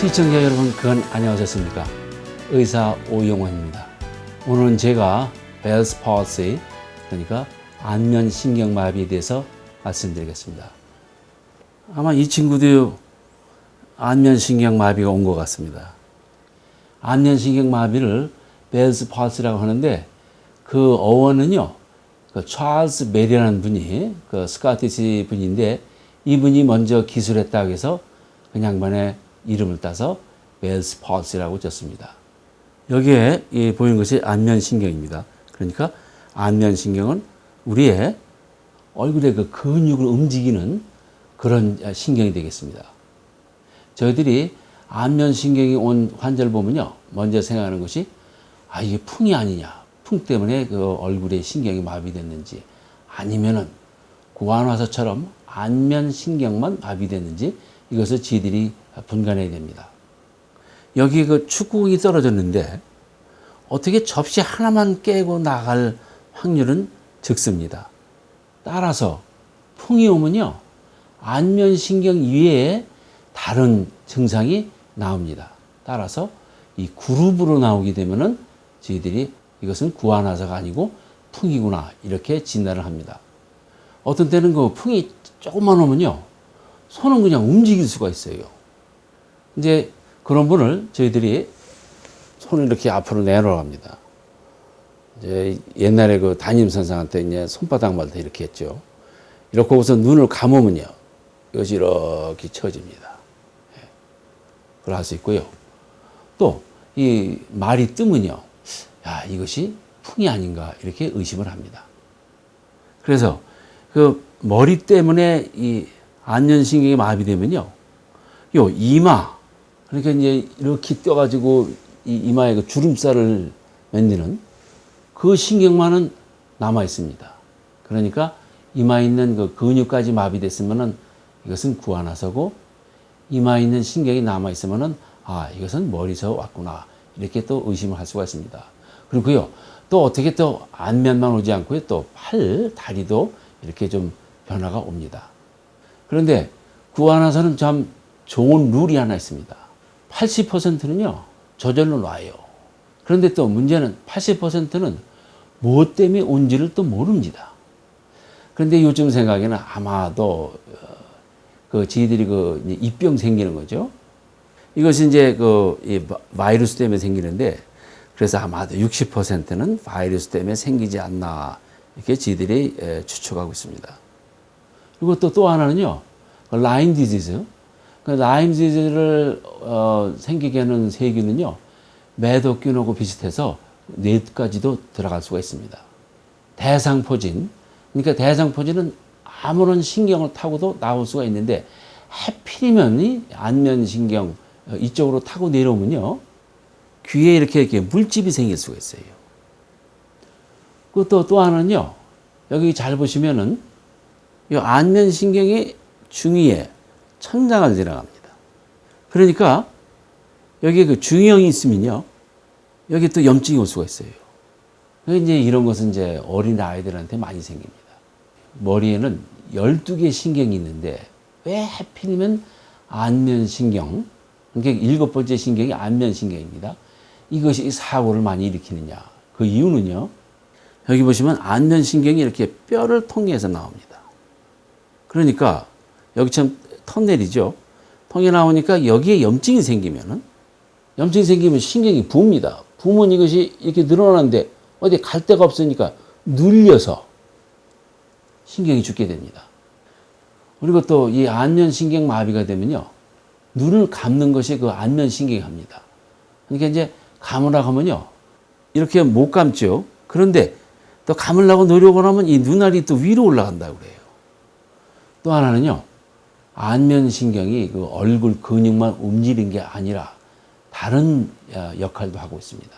시청자 여러분, 안녕하셨습니까? 의사 오용원입니다. 오늘은 제가 벨스 palsy, 그러니까 안면신경마비에 대해서 말씀드리겠습니다. 아마 이 친구도 안면신경마비가 온 것 같습니다. 안면신경마비를 벨스 palsy라고 하는데 그 어원은요, 그 찰스 메리라는 분이 그 스코티시 분인데 이분이 먼저 기술했다고 해서 그 양반의 이름을 따서 벨스 palsy라고 졌습니다. 여기에 보이는 것이 안면신경입니다. 그러니까 안면신경은 우리의 얼굴의 그 근육을 움직이는 그런 신경이 되겠습니다. 저희들이 안면신경이 온 환자를 보면요, 먼저 생각하는 것이 이게 풍이 아니냐, 풍 때문에 그 얼굴에 신경이 마비됐는지, 아니면은 구안화사처럼 안면신경만 마비됐는지 이것을 지들이 분간해야 됩니다. 여기 그 축구공이 떨어졌는데 어떻게 접시 하나만 깨고 나갈 확률은 적습니다. 따라서 풍이 오면요, 안면신경 이외에 다른 증상이 나옵니다. 따라서 이 그룹으로 나오게 되면은 저희들이 이것은 구안화사가 아니고 풍이구나, 이렇게 진단을 합니다. 어떤 때는 그 풍이 조금만 오면요, 손은 그냥 움직일 수가 있어요. 이제 그런 분을 저희들이 손을 이렇게 앞으로 내놓아갑니다. 이제 옛날에 그 담임선생한테 이제 손바닥만 더 이렇게 했죠. 이렇게 해서 눈을 감으면요, 이것이 이렇게 쳐집니다. 그걸 할 수 있고요. 또 이 말이 뜨면요, 이것이 풍이 아닌가, 이렇게 의심을 합니다. 그래서 그 머리 때문에 이 안면신경이 마비되면요, 요 이마, 그러니까 이제 이렇게 떠가지고 이 이마에 그 주름살을 만드는 그 신경만은 남아 있습니다. 그러니까 이마에 있는 그 근육까지 마비됐으면은 이것은 구안화사고, 이마에 있는 신경이 남아 있으면은 이것은 머리에서 왔구나, 이렇게 또 의심을 할 수가 있습니다. 그리고요, 또 어떻게 또 안면만 오지 않고요, 또 팔, 다리도 이렇게 좀 변화가 옵니다. 그런데 구안화사는 참 좋은 룰이 하나 있습니다. 80%는요, 저절로 놔요. 그런데 또 문제는 80%는 무엇 때문에 온지를 또 모릅니다. 그런데 요즘 생각에는 아마도 저희들이 입병 생기는 거죠. 이것이 이제 이 바이러스 때문에 생기는데, 그래서 아마도 60%는 바이러스 때문에 생기지 않나, 이렇게 저희들이 추측하고 있습니다. 그리고 또 하나는요, 라임 디지즈. 라임 디지즈를 생기게 하는 세균은요, 매독균하고 비슷해서 뇌까지도 들어갈 수가 있습니다. 대상포진. 그러니까 대상포진은 아무런 신경을 타고도 나올 수가 있는데, 하필이면 이 안면신경 이쪽으로 타고 내려오면요, 귀에 이렇게 물집이 생길 수가 있어요. 그리고 또 하나는요, 여기 잘 보시면은 이 안면신경이 중위에 천장을 지나갑니다. 그러니까 여기에 그 중이형이 있으면요, 여기 또 염증이 올 수가 있어요. 이제 이런 것은 이제 어린 아이들한테 많이 생깁니다. 머리에는 12개의 신경이 있는데 왜 하필이면 안면신경, 그러니까 7번째 신경이 안면신경입니다. 이것이 사고를 많이 일으키느냐. 그 이유는요, 여기 보시면 안면신경이 이렇게 뼈를 통해서 나옵니다. 그러니까 여기처럼 터널이죠. 통에 나오니까 여기에 염증이 생기면 신경이 부읍니다. 부으면 이것이 이렇게 늘어나는데 어디 갈 데가 없으니까 눌려서 신경이 죽게 됩니다. 그리고 또 이 안면신경 마비가 되면요, 눈을 감는 것이 그 안면신경이 합니다. 그러니까 이제 감으라고 하면요, 이렇게 못 감죠. 그런데 또 감으려고 노력을 하면 이 눈알이 또 위로 올라간다고 그래요. 또 하나는요, 안면신경이 그 얼굴 근육만 움직이는 게 아니라 다른 역할도 하고 있습니다.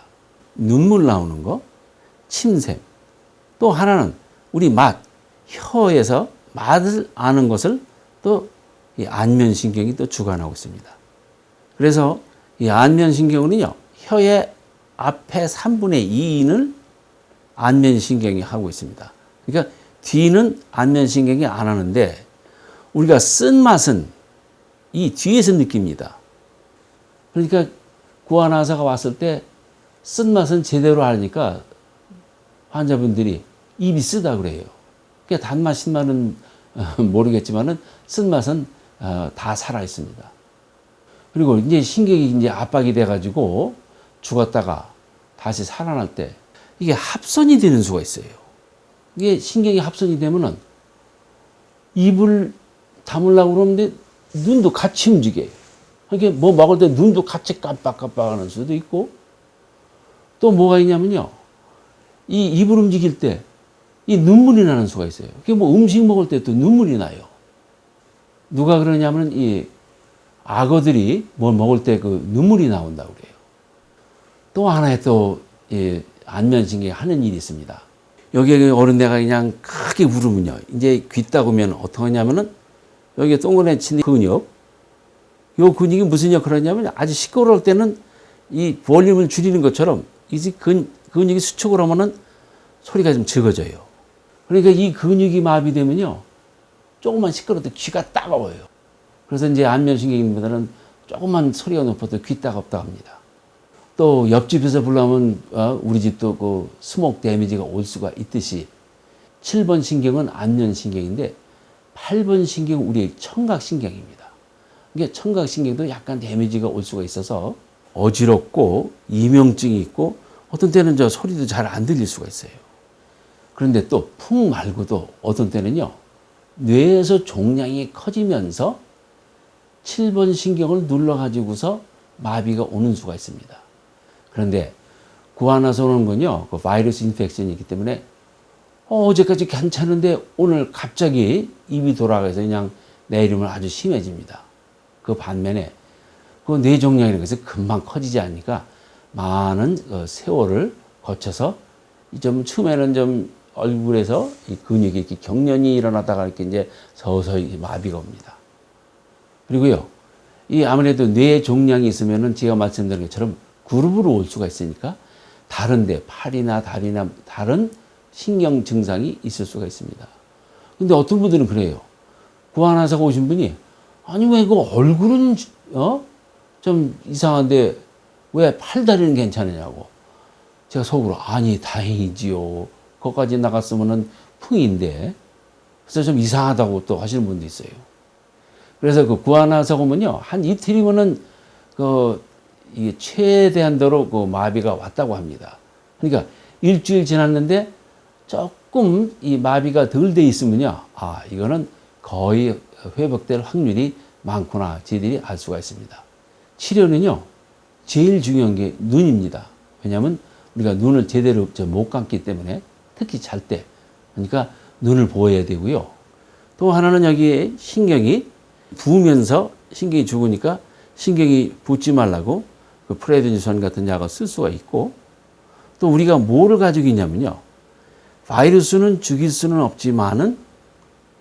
눈물 나오는 거, 침샘. 또 하나는 우리 혀에서 맛을 아는 것을 또 이 안면신경이 또 주관하고 있습니다. 그래서 이 안면신경은요, 혀의 앞에 3분의 2를 안면신경이 하고 있습니다. 그러니까 뒤는 안면신경이 안 하는데 우리가 쓴맛은 이 뒤에서 느낍니다. 그러니까 구안의사가 왔을 때 쓴맛은 제대로 하니까 환자분들이 입이 쓰다 그래요. 그러니까 단맛, 신맛은 모르겠지만은 쓴맛은 다 살아 있습니다. 그리고 이제 신경이 이제 압박이 돼가지고 죽었다가 다시 살아날 때 이게 합선이 되는 수가 있어요. 이게 신경이 합선이 되면은 입을 다물라고 그러는데 눈도 같이 움직여요. 그러니까 뭐 먹을 때 눈도 같이 깜빡깜빡 하는 수도 있고, 또 뭐가 있냐면요. 이 입을 움직일 때 이 눈물이 나는 수가 있어요. 그게 뭐 음식 먹을 때 또 눈물이 나요. 누가 그러냐면 이 악어들이 뭘 먹을 때 그 눈물이 나온다고 그래요. 또 하나의 또 안면신경이 하는 일이 있습니다. 여기에 어른애가 그냥 크게 울으면요. 이제 귀 닦으면 어떻게 하냐면은 여기에 동그랗게 근육, 요 근육이 무슨 역할을 하냐면 아주 시끄러울 때는 이 볼륨을 줄이는 것처럼 이제 근육이 수축을 하면은 소리가 좀 적어져요. 그러니까 이 근육이 마비되면요. 조금만 시끄러울 때 귀가 따가워요. 그래서 이제 안면신경보다는 조금만 소리가 높아도 귀 따갑다 합니다. 또 옆집에서 불나면 우리 집도 그 스모크 데미지가 올 수가 있듯이 7번 신경은 안면신경인데 8번 신경은 우리의 청각신경입니다. 이게 청각신경도 약간 데미지가 올 수가 있어서 어지럽고 이명증이 있고 어떤 때는 저 소리도 잘 안 들릴 수가 있어요. 그런데 또 풍 말고도 어떤 때는요. 뇌에서 종양이 커지면서 7번 신경을 눌러가지고서 마비가 오는 수가 있습니다. 그런데 구안에서 오는 건요. 그 바이러스 인펙션이기 때문에 어제까지 괜찮은데 오늘 갑자기 입이 돌아가서 그냥 내 이름은 아주 심해집니다. 그 반면에 그 뇌종양이라는 것은 금방 커지지 않으니까 많은 세월을 거쳐서 좀 처음에는 좀 얼굴에서 이 근육이 이렇게 경련이 일어나다가 이렇게 이제 서서히 마비가 옵니다. 그리고요, 이 아무래도 뇌 종양이 있으면은 제가 말씀드린 것처럼 그룹으로 올 수가 있으니까 다른데 팔이나 다리나 다른 신경 증상이 있을 수가 있습니다. 근데 어떤 분들은 그래요. 구안의사가 오신 분이 아니 왜 그 얼굴은 좀 이상한데 왜 팔다리는 괜찮으냐고. 제가 속으로 아니 다행이지요. 거기까지 나갔으면은 풍인데 그래서 좀 이상하다고 또 하시는 분도 있어요. 그래서 그 구안의사가 오면요 한 이틀이면은 이게 최대한도로 그 마비가 왔다고 합니다. 그러니까 일주일 지났는데 조금 이 마비가 덜 돼 있으면요. 이거는 거의 회복될 확률이 많구나. 저희들이 알 수가 있습니다. 치료는요. 제일 중요한 게 눈입니다. 왜냐하면 우리가 눈을 제대로 못 감기 때문에 특히 잘 때. 그러니까 눈을 보호해야 되고요. 또 하나는 여기에 신경이 부으면서 신경이 죽으니까 신경이 붓지 말라고 그 프레드니선 같은 약을 쓸 수가 있고 또 우리가 뭐를 가지고 있냐면요. 바이러스는 죽일 수는 없지만은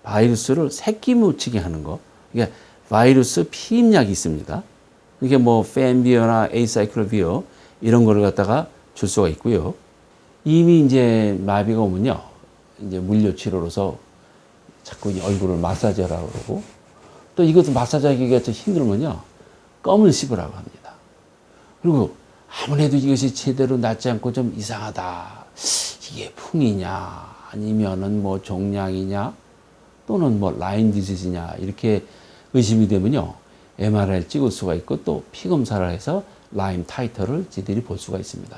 바이러스를 새끼 묻히게 하는 거. 그러니까 바이러스 피임약이 있습니다. 이게 뭐 펜비어나 에이사이클로비어 이런 거를 갖다가 줄 수가 있고요. 이미 이제 마비가 오면요. 이제 물려 치료로서 자꾸 얼굴을 마사지하라고 그러고 또 이것도 마사지하기가 좀 힘들면요. 껌을 씹으라고 합니다. 그리고 아무래도 이것이 제대로 낫지 않고 좀 이상하다. 이게 풍이냐 아니면은 뭐 종양이냐 또는 뭐 라임 디지즈냐 이렇게 의심이 되면요. MRI를 찍을 수가 있고 또 피 검사를 해서 라임 타이터를 저희들이 볼 수가 있습니다.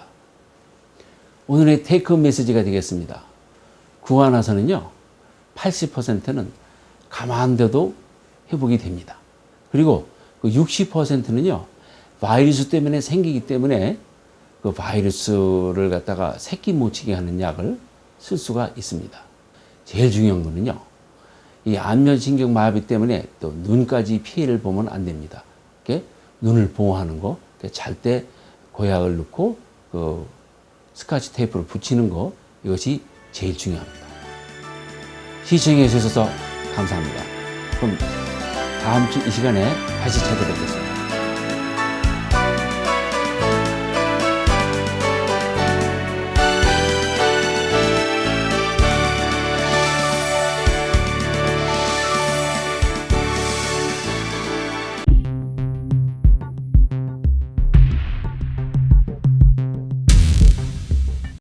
오늘의 테이크홈 메시지가 되겠습니다. 구안의사는요. 80%는 가만둬도 회복이 됩니다. 그리고 그 60%는요. 바이러스 때문에 생기기 때문에 그 바이러스를 갖다가 새끼 묻히게 하는 약을 쓸 수가 있습니다. 제일 중요한 거는요. 이 안면신경 마비 때문에 또 눈까지 피해를 보면 안 됩니다. 눈을 보호하는 거, 잘 때 고약을 넣고 그 스카치 테이프를 붙이는 거 이것이 제일 중요합니다. 시청해 주셔서 감사합니다. 그럼 다음 주 이 시간에 다시 찾아뵙겠습니다.